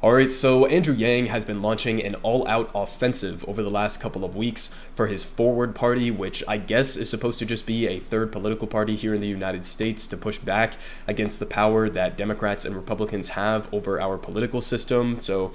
All right, so Andrew Yang has been launching an all-out offensive over the last couple of weeks for his Forward Party, which I guess is supposed to just be a third political party here in the United States to push back against the power that Democrats and Republicans have over our political system. So,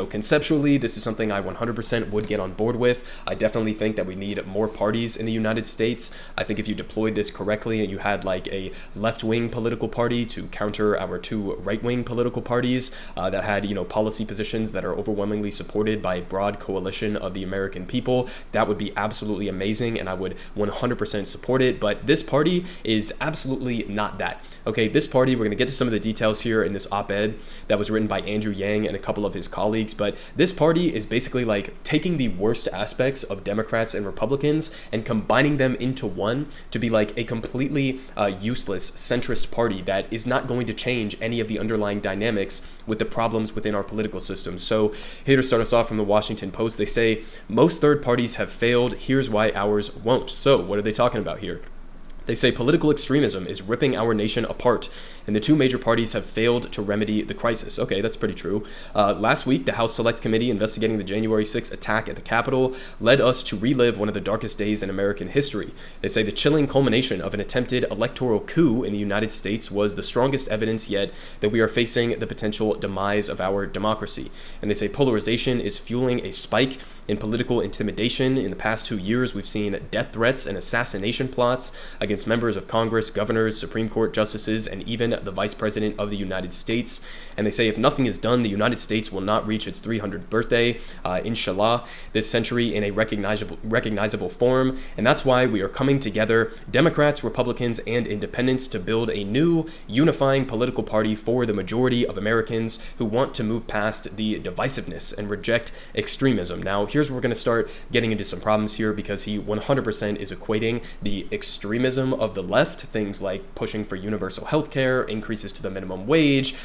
conceptually, this is something I 100% would get on board with. I definitely think that we need more parties in the United States. I think if you deployed this correctly and you had like a left-wing political party to counter our two right-wing political parties that had, policy positions that are overwhelmingly supported by a broad coalition of the American people, that would be absolutely amazing, and I would 100% support it. But this party is absolutely not that. Okay, this party, we're going to get to some of the details here in this op-ed that was written by Andrew Yang and a couple of his colleagues, but this party is basically like taking the worst aspects of Democrats and Republicans and combining them into one to be like a completely useless centrist party that is not going to change any of the underlying dynamics with the problems within our political system. So here to start us off from the Washington Post, they say, most third parties have failed. Here's why ours won't. So what are they talking about here? They say political extremism is ripping our nation apart, and the two major parties have failed to remedy the crisis. Okay, that's pretty true. Last week, the House Select Committee investigating the January 6th attack at the Capitol led us to relive one of the darkest days in American history. They say the chilling culmination of an attempted electoral coup in the United States was the strongest evidence yet that we are facing the potential demise of our democracy. And they say polarization is fueling a spike in political intimidation. In the past 2 years, we've seen death threats and assassination plots against members of Congress, governors, Supreme Court justices, and even the Vice President of the United States. And they say if nothing is done, the United States will not reach its 300th birthday, inshallah, this century in a recognizable form. And that's why we are coming together, Democrats, Republicans, and independents, to build a new unifying political party for the majority of Americans who want to move past the divisiveness and reject extremism. Now, here's where we're going to start getting into some problems here, because he 100% is equating the extremism of the left, things like pushing for universal health care, increases to the minimum wage,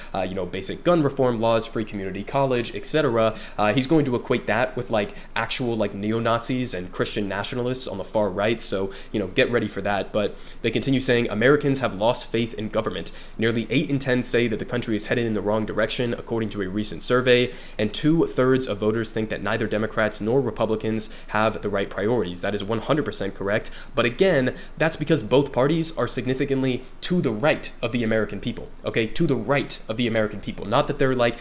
basic gun reform laws, free community college, etc. He's going to equate that with like actual like neo-Nazis and Christian nationalists on the far right. So, get ready for that. But they continue saying Americans have lost faith in government. Nearly 8 in 10 say that the country is headed in the wrong direction, according to a recent survey, and 2/3 of voters think that neither Democrats nor Republicans have the right priorities. That is 100% correct. But again, that's because both parties are significantly to the right of the American people. Okay, to the right of the American people. Not that they're like,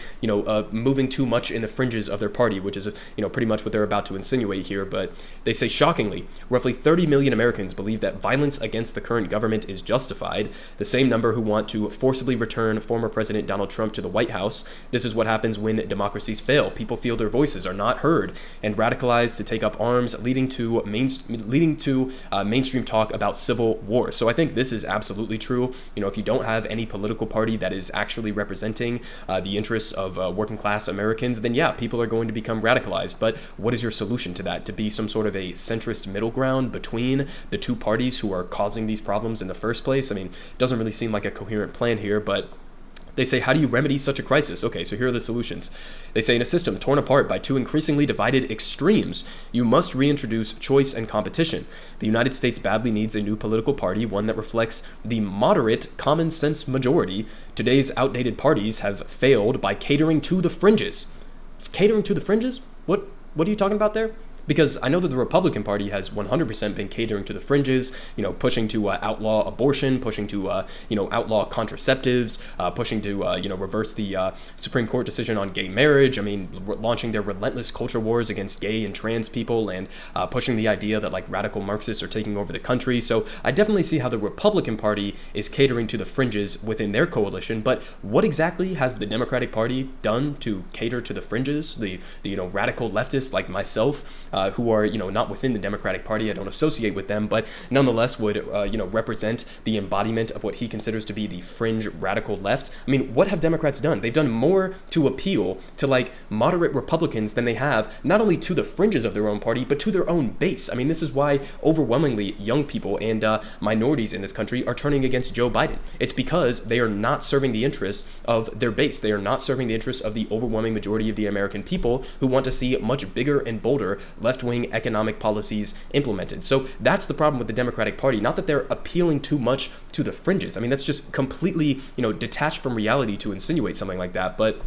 moving too much in the fringes of their party, which is, pretty much what they're about to insinuate here. But they say, shockingly, roughly 30 million Americans believe that violence against the current government is justified, the same number who want to forcibly return former President Donald Trump to the White House. This is what happens when democracies fail. People feel their voices are not heard and radicalized to take up arms, leading to mainstream talk about civil war. So I think this is absolutely true. If you don't have any political party that is actually representing the interests of working class Americans, then yeah, people are going to become radicalized. But what is your solution to that? To be some sort of a centrist middle ground between the two parties who are causing these problems in the first place? I mean, it doesn't really seem like a coherent plan here, but they say, how do you remedy such a crisis? Okay, so here are the solutions. They say, in a system torn apart by two increasingly divided extremes, you must reintroduce choice and competition. The United States badly needs a new political party, one that reflects the moderate, common sense majority. Today's outdated parties have failed by catering to the fringes. Catering to the fringes? What are you talking about there? Because I know that the Republican Party has 100% been catering to the fringes, pushing to outlaw abortion, pushing to, outlaw contraceptives, pushing to, reverse the Supreme Court decision on gay marriage. I mean, launching their relentless culture wars against gay and trans people, and pushing the idea that like radical Marxists are taking over the country. So I definitely see how the Republican Party is catering to the fringes within their coalition. But what exactly has the Democratic Party done to cater to the fringes, the radical leftists like myself? Who are, not within the Democratic Party. I don't associate with them, but nonetheless would, represent the embodiment of what he considers to be the fringe radical left. I mean, what have Democrats done? They've done more to appeal to like moderate Republicans than they have not only to the fringes of their own party, but to their own base. I mean, this is why overwhelmingly young people and minorities in this country are turning against Joe Biden. It's because they are not serving the interests of their base. They are not serving the interests of the overwhelming majority of the American people who want to see much bigger and bolder left-wing economic policies implemented. So that's the problem with the Democratic Party. Not that they're appealing too much to the fringes. I mean, that's just completely, detached from reality to insinuate something like that. But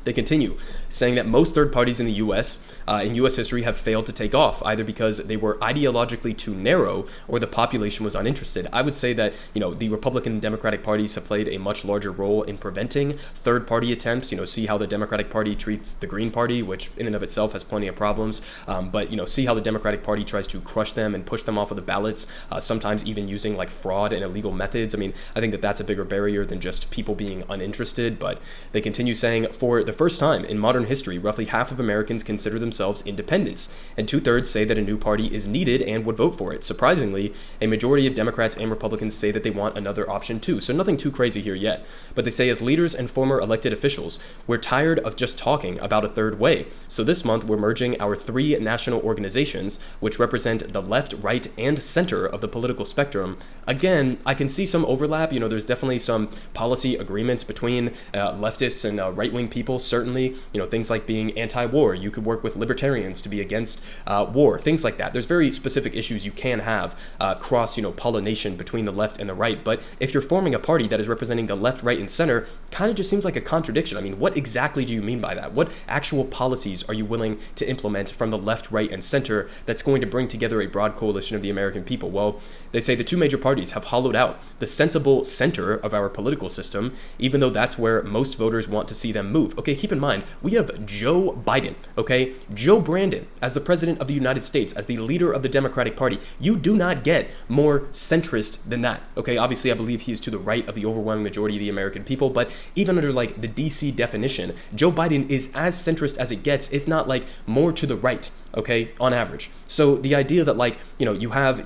They continue saying that most third parties in the U.S. In U.S. history have failed to take off, either because they were ideologically too narrow or the population was uninterested. I would say that, the Republican and Democratic parties have played a much larger role in preventing third party attempts. See how the Democratic Party treats the Green Party, which in and of itself has plenty of problems. But see how the Democratic Party tries to crush them and push them off of the ballots, sometimes even using like fraud and illegal methods. I mean, I think that that's a bigger barrier than just people being uninterested. But they continue saying, for the first time in modern history, roughly half of Americans consider themselves independents, and 2/3 say that a new party is needed and would vote for it. Surprisingly, a majority of Democrats and Republicans say that they want another option too. So nothing too crazy here yet. But they say, as leaders and former elected officials, we're tired of just talking about a third way. So this month, we're merging our 3 national organizations, which represent the left, right, and center of the political spectrum. Again, I can see some overlap. There's definitely some policy agreements between leftists and right-wing people. Certainly, things like being anti-war. You could work with libertarians to be against war, things like that. There's very specific issues you can have cross-pollination between the left and the right. But if you're forming a party that is representing the left, right, and center, kind of just seems like a contradiction. I mean, what exactly do you mean by that? What actual policies are you willing to implement from the left, right, and center that's going to bring together a broad coalition of the American people? Well, they say the 2 major parties have hollowed out the sensible center of our political system, even though that's where most voters want to see them move. Okay, keep in mind, we have Joe Biden, okay? Joe Brandon as the president of the United States, as the leader of the Democratic Party. You do not get more centrist than that, okay? Obviously, I believe he is to the right of the overwhelming majority of the American people, but even under like the DC definition, Joe Biden is as centrist as it gets, if not like more to the right, okay, on average. So the idea that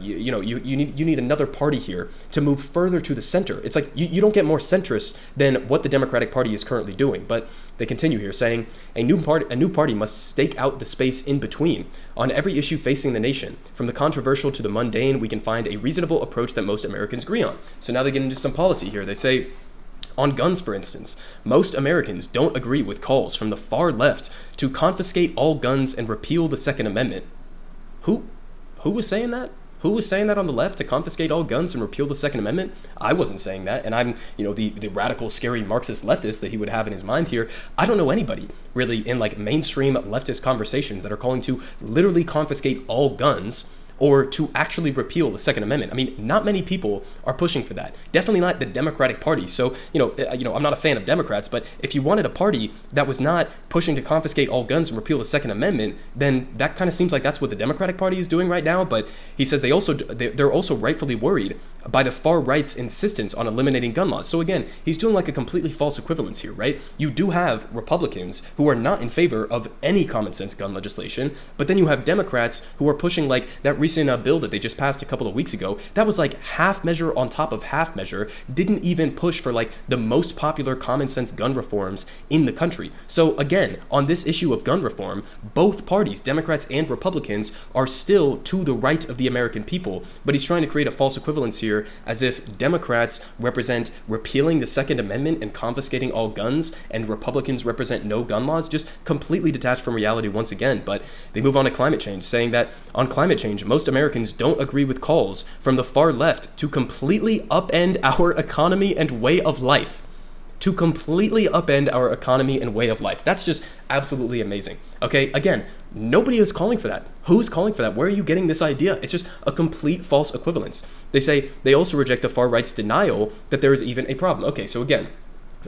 you need another party here to move further to the center, it's like you don't get more centrist than what the Democratic Party is currently doing. But they continue here saying a new party must stake out the space in between on every issue facing the nation. From the controversial to the mundane, we can find a reasonable approach that most Americans agree on. So now they get into some policy here. They say, on guns, for instance, most Americans don't agree with calls from the far left to confiscate all guns and repeal the Second Amendment. Who was saying that? Who was saying that on the left, to confiscate all guns and repeal the Second Amendment? I wasn't saying that, and I'm, the radical, scary Marxist leftist that he would have in his mind here. I don't know anybody really in like mainstream leftist conversations that are calling to literally confiscate all guns or to actually repeal the Second Amendment. I mean, not many people are pushing for that. Definitely not the Democratic Party. So, I'm not a fan of Democrats, but if you wanted a party that was not pushing to confiscate all guns and repeal the Second Amendment, then that kind of seems like that's what the Democratic Party is doing right now. But he says they're also rightfully worried by the far right's insistence on eliminating gun laws. So again, he's doing like a completely false equivalence here, right? You do have Republicans who are not in favor of any common sense gun legislation, but then you have Democrats who are pushing like that recent bill that they just passed a couple of weeks ago. That was like half measure on top of half measure, didn't even push for like the most popular common sense gun reforms in the country. So again, on this issue of gun reform, both parties, Democrats and Republicans, are still to the right of the American people, but he's trying to create a false equivalence here as if Democrats represent repealing the Second Amendment and confiscating all guns and Republicans represent no gun laws, just completely detached from reality once again. But they move on to climate change, saying that on climate change, most Americans don't agree with calls from the far left to completely upend our economy and way of life. To completely upend our economy and way of life. That's just absolutely amazing. Okay, again, nobody is calling for that. Who's calling for that? Where are you getting this idea? It's just a complete false equivalence. They say they also reject the far right's denial that there is even a problem. Okay, so again,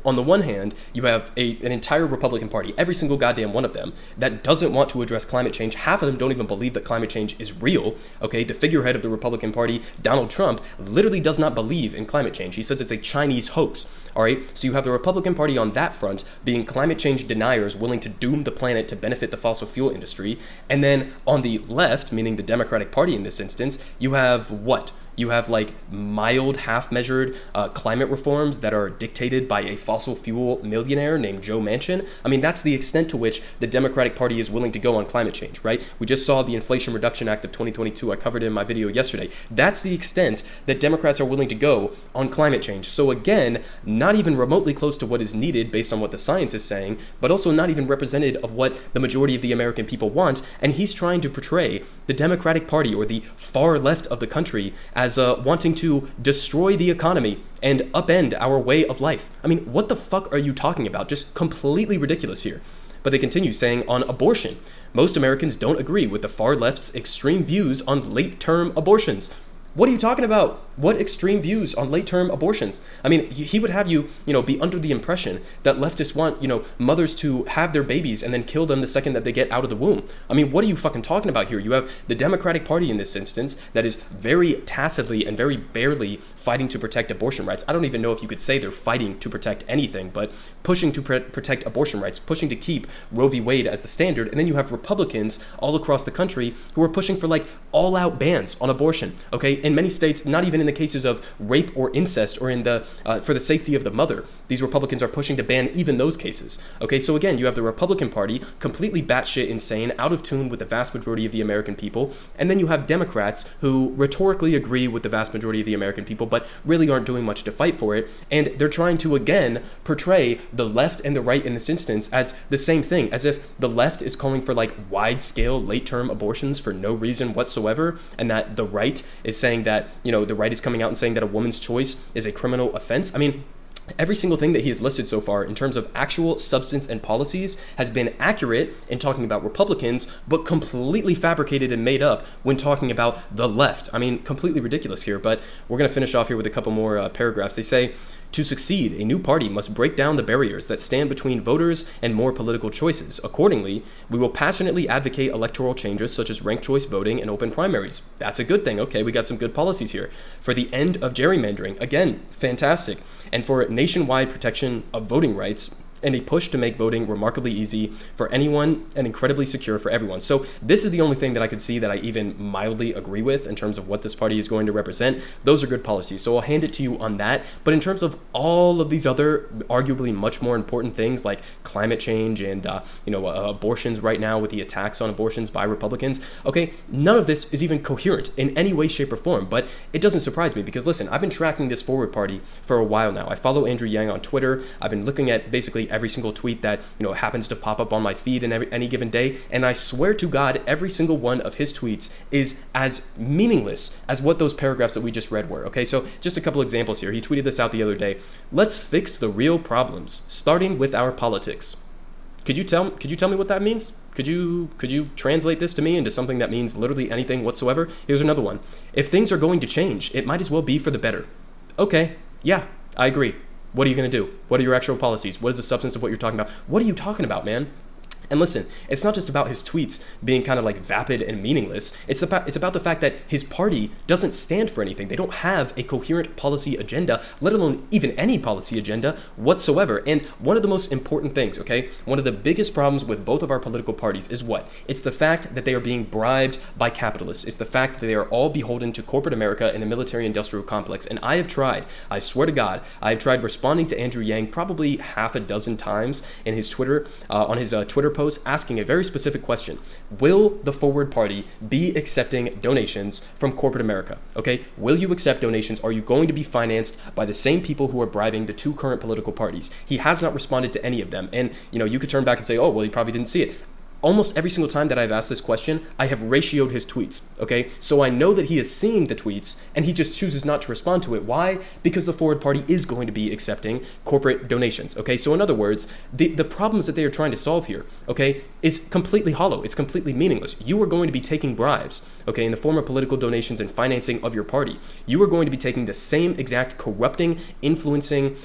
on the one hand, you have an entire Republican Party, every single goddamn one of them, that doesn't want to address climate change. Half of them don't even believe that climate change is real. Okay, the figurehead of the Republican Party, Donald Trump, literally does not believe in climate change. He says it's a Chinese hoax. All right, so you have the Republican Party on that front being climate change deniers willing to doom the planet to benefit the fossil fuel industry. And then on the left, meaning the Democratic Party in this instance, you have what? You have like mild, half-measured climate reforms that are dictated by a fossil fuel millionaire named Joe Manchin. I mean, that's the extent to which the Democratic Party is willing to go on climate change, right? We just saw the Inflation Reduction Act of 2022. I covered it in my video yesterday. That's the extent that Democrats are willing to go on climate change. So again, not even remotely close to what is needed based on what the science is saying, but also not even representative of what the majority of the American people want. And he's trying to portray the Democratic Party or the far left of the country as as wanting to destroy the economy and upend our way of life. I mean, what the fuck are you talking about? Just completely ridiculous here. But they continue saying on abortion, most Americans don't agree with the far left's extreme views on late-term abortions. What are you talking about? What extreme views on late-term abortions? I mean, he would have you, be under the impression that leftists want, mothers to have their babies and then kill them the second that they get out of the womb. I mean, what are you fucking talking about here? You have the Democratic Party in this instance that is very tacitly and very barely fighting to protect abortion rights. I don't even know if you could say they're fighting to protect anything, but pushing to protect abortion rights, pushing to keep Roe v. Wade as the standard. And then you have Republicans all across the country who are pushing for like all-out bans on abortion, okay? In many states, not even in the cases of rape or incest or in the for the safety of the mother, these Republicans are pushing to ban even those cases. Okay, so again, you have the Republican Party completely batshit insane, out of tune with the vast majority of the American people, and then you have Democrats who rhetorically agree with the vast majority of the American people, but really aren't doing much to fight for it, and they're trying to again portray the left and the right in this instance as the same thing, as if the left is calling for like wide-scale late-term abortions for no reason whatsoever, and that the right is saying that, the right is coming out and saying that a woman's choice is a criminal offense. I mean, every single thing that he has listed so far in terms of actual substance and policies has been accurate in talking about Republicans, but completely fabricated and made up when talking about the left. I mean, completely ridiculous here, but we're going to finish off here with a couple more paragraphs. They say, to succeed, a new party must break down the barriers that stand between voters and more political choices. Accordingly, we will passionately advocate electoral changes such as ranked choice voting and open primaries. That's a good thing. Okay, we got some good policies here. For the end of gerrymandering, again, fantastic. And for nationwide protection of voting rights, and a push to make voting remarkably easy for anyone and incredibly secure for everyone. So this is the only thing that I could see that I even mildly agree with in terms of what this party is going to represent. Those are good policies. So I'll hand it to you on that. But in terms of all of these other arguably much more important things like climate change and, abortions right now with the attacks on abortions by Republicans, okay, none of this is even coherent in any way, shape, or form. But it doesn't surprise me because, listen, I've been tracking this Forward Party for a while now. I follow Andrew Yang on Twitter. I've been looking at basically every single tweet that happens to pop up on my feed in any given day, and I swear to God, every single one of his tweets is as meaningless as what those paragraphs that we just read were. Okay, so just a couple examples here. He tweeted this out the other day. Let's fix the real problems, starting with our politics. Could you tell me what that means? Could you translate this to me into something that means literally anything whatsoever? Here's another one. If things are going to change, it might as well be for the better. Okay, yeah, I agree. What are you going to do? What are your actual policies? What is the substance of what you're talking about? What are you talking about, man? And listen, it's not just about his tweets being kind of like vapid and meaningless. It's about the fact that his party doesn't stand for anything. They don't have a coherent policy agenda, let alone even any policy agenda whatsoever. And one of the most important things, okay, one of the biggest problems with both of our political parties is what? It's the fact that they are being bribed by capitalists. It's the fact that they are all beholden to corporate America and the military-industrial complex. And I swear to God, I have tried responding to Andrew Yang probably half a dozen times in his Twitter, on his Twitter post, asking a very specific question. Will the Forward Party be accepting donations from corporate America? Okay, will you accept donations? Are you going to be financed by the same people who are bribing the two current political parties? He has not responded to any of them. And, you could turn back and say, oh, well, he probably didn't see it. Almost every single time that I've asked this question, I have ratioed his tweets, okay? So I know that he is seeing the tweets and he just chooses not to respond to it. Why? Because the Forward Party is going to be accepting corporate donations, okay? So in other words, the problems that they are trying to solve here, okay, is completely hollow. It's completely meaningless. You are going to be taking bribes, okay, in the form of political donations and financing of your party. You are going to be taking the same exact corrupting, influencing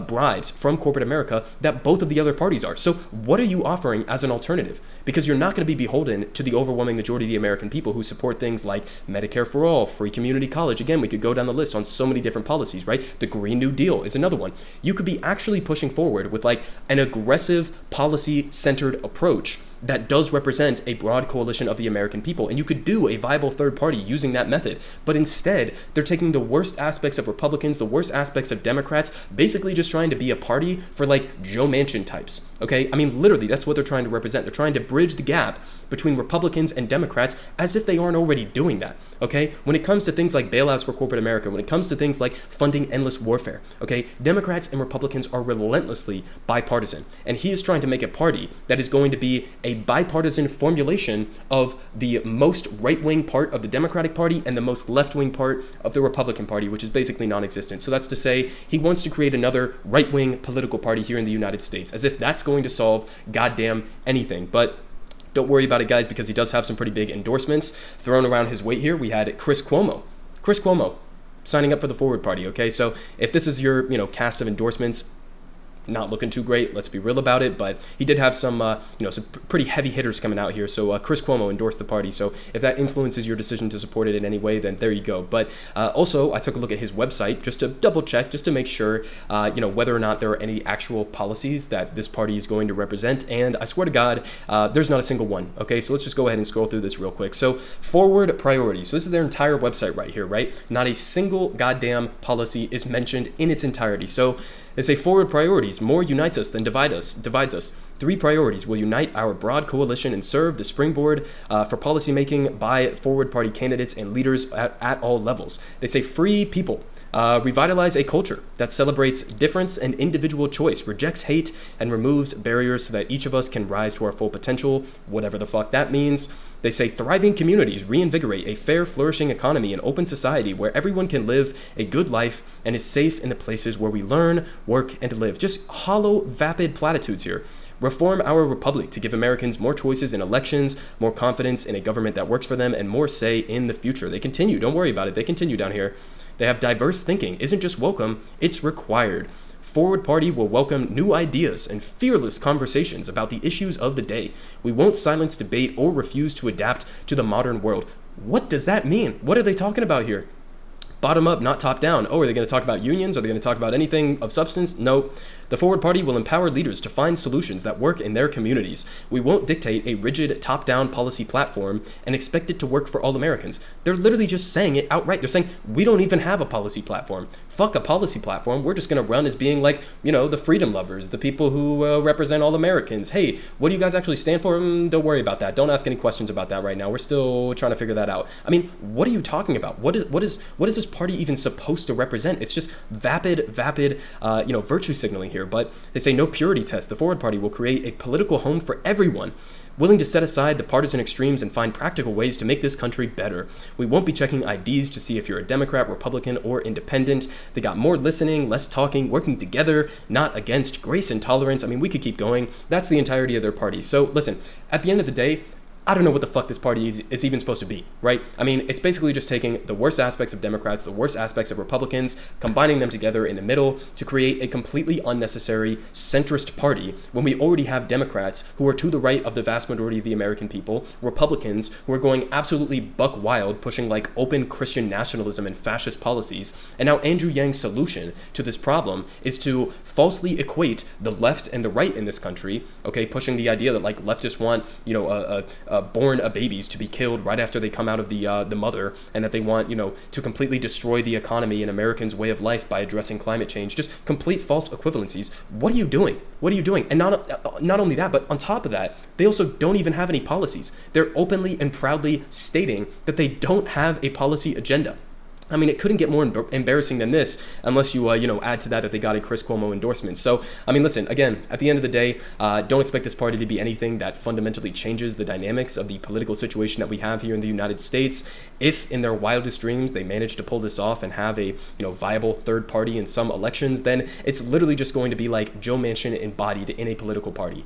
bribes from corporate America that both of the other parties are. So what are you offering as an alternative? Because you're not going to be beholden to the overwhelming majority of the American people who support things like Medicare for all, free community college. Again, we could go down the list on so many different policies, right? The Green New Deal is another one. You could be actually pushing forward with like an aggressive policy-centered approach that does represent a broad coalition of the American people. And you could do a viable third party using that method. But instead, they're taking the worst aspects of Republicans, the worst aspects of Democrats, basically just trying to be a party for like Joe Manchin types. Okay? I mean, literally, that's what they're trying to represent. They're trying to bridge the gap between Republicans and Democrats as if they aren't already doing that. Okay? When it comes to things like bailouts for corporate America, when it comes to things like funding endless warfare, okay, Democrats and Republicans are relentlessly bipartisan. And he is trying to make a party that is going to be a a bipartisan formulation of the most right-wing part of the Democratic Party and the most left-wing part of the Republican Party, which is basically non-existent. So that's to say he wants to create another right-wing political party here in the United States, as if that's going to solve goddamn anything. But don't worry about it, guys, because he does have some pretty big endorsements thrown around his weight here. We had Chris Cuomo signing up for the Forward Party, okay? So if this is your, cast of endorsements, not looking too great, let's be real about it, but he did have some, some pretty heavy hitters coming out here. So Chris Cuomo endorsed the party. So if that influences your decision to support it in any way, then there you go. But also, I took a look at his website just to double check, just to make sure, whether or not there are any actual policies that this party is going to represent. And I swear to God, there's not a single one. Okay, so let's just go ahead and scroll through this real quick. So forward priorities. So this is their entire website right here, right? Not a single goddamn policy is mentioned in its entirety. So they say forward priorities, more unites us than divides us. 3 priorities will unite our broad coalition and serve the springboard for policymaking by forward party candidates and leaders at all levels. They say free people. Revitalize a culture that celebrates difference and individual choice, rejects hate, and removes barriers so that each of us can rise to our full potential, whatever the fuck that means. They say thriving communities reinvigorate a fair, flourishing economy and open society where everyone can live a good life and is safe in the places where we learn, work, and live. Just hollow, vapid platitudes here. Reform our republic to give Americans more choices in elections, more confidence in a government that works for them, and more say in the future. They continue. Don't worry about it. They continue down here. They have diverse thinking. Isn't just welcome, it's required. Forward Party will welcome new ideas and fearless conversations about the issues of the day. We won't silence debate or refuse to adapt to the modern world. What does that mean? What are they talking about here? Bottom up, not top down. Oh, are they going to talk about unions? Are they going to talk about anything of substance? No. The Forward Party will empower leaders to find solutions that work in their communities. We won't dictate a rigid top-down policy platform and expect it to work for all Americans. They're literally just saying it outright. They're saying, we don't even have a policy platform. Fuck a policy platform. We're just going to run as being like, the freedom lovers, the people who represent all Americans. Hey, what do you guys actually stand for? Don't worry about that. Don't ask any questions about that right now. We're still trying to figure that out. I mean, what are you talking about? What is this party even supposed to represent? It's just vapid, virtue signaling here. But they say no purity test. The Forward Party will create a political home for everyone, willing to set aside the partisan extremes and find practical ways to make this country better. We won't be checking IDs to see if you're a Democrat, Republican, or independent. They got more listening, less talking, working together, not against, grace and tolerance. I mean, we could keep going. That's the entirety of their party. So listen, at the end of the day, I don't know what the fuck this party is even supposed to be, right? I mean, it's basically just taking the worst aspects of Democrats, the worst aspects of Republicans, combining them together in the middle to create a completely unnecessary centrist party when we already have Democrats who are to the right of the vast majority of the American people, Republicans who are going absolutely buck wild, pushing like open Christian nationalism and fascist policies. And now Andrew Yang's solution to this problem is to falsely equate the left and the right in this country, okay, pushing the idea that like leftists want, born babies to be killed right after they come out of the mother, and that they want, to completely destroy the economy and Americans' way of life by addressing climate change. Just complete false equivalencies. What are you doing? What are you doing? And not only that, but on top of that, they also don't even have any policies. They're openly and proudly stating that they don't have a policy agenda. I mean, it couldn't get more embarrassing than this, unless you, add to that they got a Chris Cuomo endorsement. So, I mean, listen, again, at the end of the day, don't expect this party to be anything that fundamentally changes the dynamics of the political situation that we have here in the United States. If in their wildest dreams they manage to pull this off and have a, viable third party in some elections, then it's literally just going to be like Joe Manchin embodied in a political party.